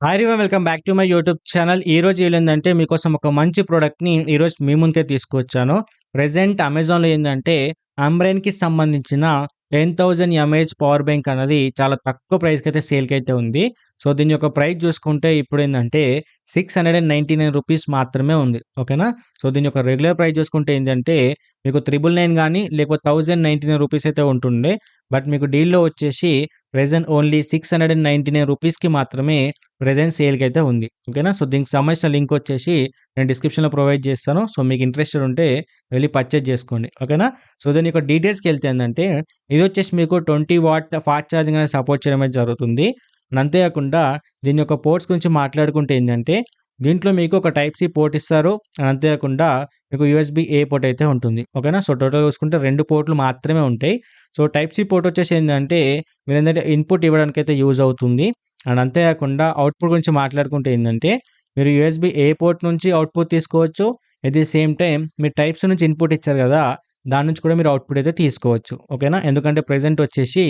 Hi everyone, welcome back to my YouTube channel. ఈ రోజు ఏంటంటే మీకోసం ఒక మంచి ప్రోడక్ట్ని ఈరోజు మీ ముందుకే తీసుకొచ్చాను. ప్రెజెంట్ అమెజాన్లో ఏంటంటే అంబ్రెన్కి సంబంధించిన 10,000 ఎంఏహెచ్ పవర్ బ్యాంక్ అనేది చాలా తక్కువ ప్రైస్కి అయితే సేల్కి అయితే ఉంది. సో దీని యొక్క ప్రైస్ చూసుకుంటే ఇప్పుడు ఏంటంటే 699 రూపీస్ మాత్రమే ఉంది. ఓకేనా. సో దీని యొక్క రెగ్యులర్ ప్రైస్ చూసుకుంటే ఏంటంటే మీకు 999 కానీ లేకపోతే 1099 రూపీస్ అయితే ఉంటుండే. బట్ మీకు డీల్లో వచ్చేసి ప్రెజెంట్ ఓన్లీ 699 రూపీస్కి మాత్రమే ప్రెజెంట్ సేల్కి అయితే ఉంది. ఓకేనా. సో దీనికి సంబంధించిన లింక్ వచ్చేసి నేను డిస్క్రిప్షన్లో ప్రొవైడ్ చేస్తాను. సో మీకు ఇంట్రెస్టెడ్ ఉంటే వెళ్ళి పర్చేజ్ చేసుకోండి. ఓకేనా. సో దీని యొక్క డీటెయిల్స్కి వెళ్తే ఏంటంటే ఇది వచ్చేసి మీకు 20 వాట్ ఫాస్ట్ ఛార్జింగ్ అనేది సపోర్ట్ చేయడం అయితే జరుగుతుంది. అంతేకాకుండా దీని యొక్క పోర్ట్స్ గురించి మాట్లాడుకుంటే ఏంటంటే దీంట్లో మీకు ఒక టైప్ సి పోర్ట్ ఇస్తారు. అంతేకాకుండా మీకు యూఎస్బి ఏ పోర్ట్ అయితే ఉంటుంది. ఓకేనా. సో టోటల్ చూసుకుంటే 2 పోర్ట్లు మాత్రమే ఉంటాయి. సో టైప్ సి పోర్ట్ వచ్చేసి ఏంటంటే మీరు ఏంటంటే ఇన్పుట్ ఇవ్వడానికి అయితే యూజ్ అవుతుంది. అండ్ అంతేకాకుండా అవుట్పుట్ గురించి మాట్లాడుకుంటే ఏంటంటే మీరు యూఎస్బి ఏ పోర్ట్ నుంచి అవుట్పుట్ తీసుకోవచ్చు. ఎట్ ది సేమ్ టైం మీరు టైప్స్ నుంచి ఇన్పుట్ ఇచ్చారు కదా, దాని నుంచి కూడా మీరు అవుట్పుట్ అయితే తీసుకోవచ్చు. ఓకేనా. ఎందుకంటే ప్రెజెంట్ వచ్చేసి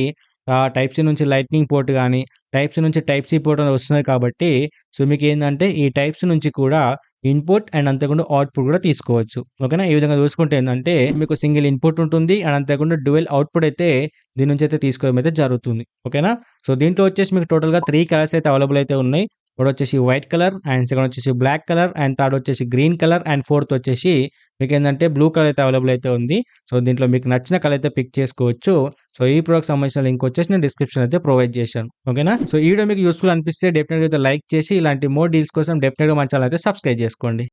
టైప్ సి నుంచి లైట్నింగ్ పోర్ట్ కానీ టైప్ సి నుంచి టైప్ సి పోర్ట్ అనేది వస్తున్నాయి కాబట్టి సో మీకు ఏంటంటే ఈ టైప్స్ నుంచి కూడా ఇన్పుట్ అండ్ అంతేకాకుండా అవుట్పుట్ కూడా తీసుకోవచ్చు. ఓకేనా. ఈ విధంగా చూసుకుంటే ఏంటంటే మీకు సింగిల్ ఇన్పుట్ ఉంటుంది అండ్ అంతేకాకుండా డ్యూయల్ అవుట్పుట్ అయితే దీని నుంచి అయితే తీసుకోవడం అయితే జరుగుతుంది. ఓకేనా. సో దీంట్లో వచ్చేసి మీకు టోటల్గా 3 కలర్స్ అయితే అవైలబుల్ అయితే ఉన్నాయి. ఒకటి వచ్చేసి వైట్ కలర్ అండ్ సెకండ్ వచ్చేసి బ్లాక్ కలర్ అండ్ థర్డ్ వచ్చేసి గ్రీన్ కలర్ అండ్ ఫోర్త్ వచ్చేసి మీకు ఏంటంటే బ్లూ కలర్ అయితే అవైలబుల్ అయితే ఉంది. సో దీంట్లో మీకు నచ్చిన కలర్ అయితే పిక్ చేసుకోవచ్చు. సో ఈ ప్రోడక్ట్ సంబంధించిన లింక్ వచ్చేసి నేను డిస్క్రిప్షన్ అయితే ప్రొవైడ్ చేశాను. ఓకేనా. సో ఈ వీడియో మీకు యూస్ఫుల్ అనిపిస్తే డెఫినెట్గా అయితే లైక్ చేసి ఇలాంటి మోర్ డీల్స్ కోసం డెఫినెట్గా మన ఛానల్ అయితే సబ్స్క్రైబ్ చేసుకోండి.